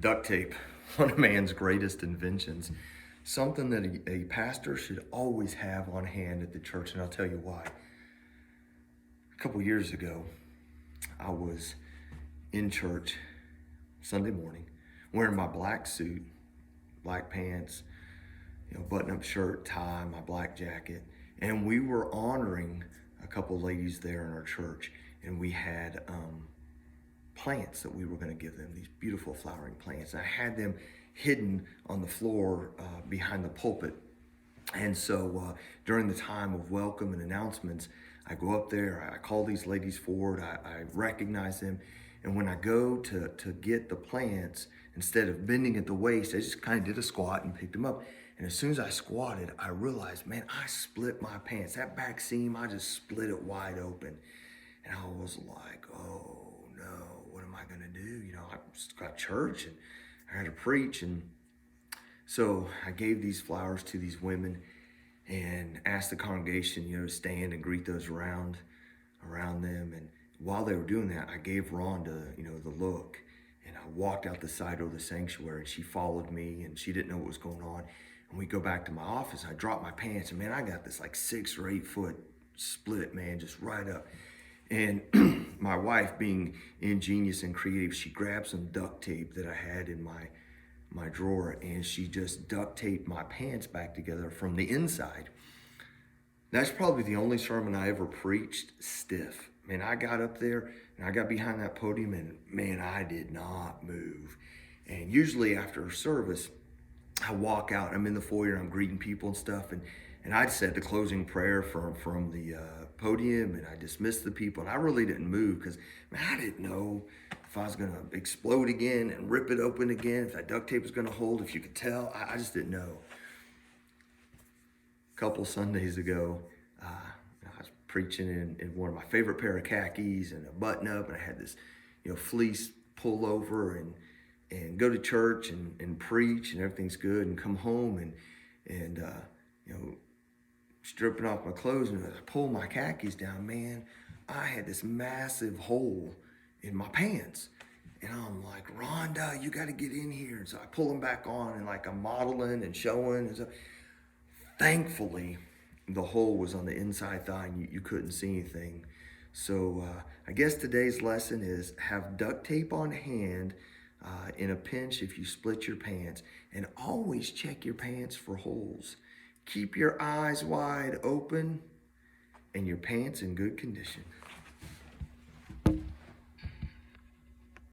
Duct tape, one of man's greatest inventions. Something that a pastor should always have on hand at the church, and I'll tell you why. A couple years ago, I was in church Sunday morning, wearing my black suit, black pants, button-up shirt, tie, my black jacket, and we were honoring a couple ladies there in our church, and we had plants that we were going to give them, these beautiful flowering plants. And I had them hidden on the floor behind the pulpit. And so during the time of welcome and announcements, I go up there, I call these ladies forward, I recognize them. And when I go to get the plants, instead of bending at the waist, I just kind of did a squat and picked them up. And as soon as I squatted, I realized, man, I split my pants. That back seam, I just split it wide open. And I was like, oh no, what am I gonna do? I just got church and I had to preach. And so I gave these flowers to these women and asked the congregation, to stand and greet those around them. And while they were doing that, I gave Rhonda, the look. And I walked out the side of the sanctuary and she followed me and she didn't know what was going on. And we go back to my office, I dropped my pants and man, I got this like 6 or 8 foot split, man, just right up. And my wife, being ingenious and creative, she grabbed some duct tape that I had in my drawer and she just duct taped my pants back together from the inside. That's probably the only sermon I ever preached stiff. Man, I got up there and I got behind that podium and man, I did not move. And usually after a service, I walk out, I'm in the foyer, I'm greeting people and stuff, and I said the closing prayer from the podium, and I dismissed the people, and I really didn't move because, man, I didn't know if I was gonna explode again and rip it open again, if that duct tape was gonna hold, if you could tell, I just didn't know. A couple Sundays ago, I was preaching in one of my favorite pair of khakis and a button up, and I had this, fleece pullover and go to church and preach and everything's good and come home and stripping off my clothes and I pull my khakis down, man, I had this massive hole in my pants. And I'm like, Rhonda, you got to get in here. And so I pull them back on and like I'm modeling and showing. And so thankfully, the hole was on the inside thigh and you couldn't see anything. So I guess today's lesson is have duct tape on hand in a pinch if you split your pants, and always check your pants for holes. Keep your eyes wide open and your pants in good condition.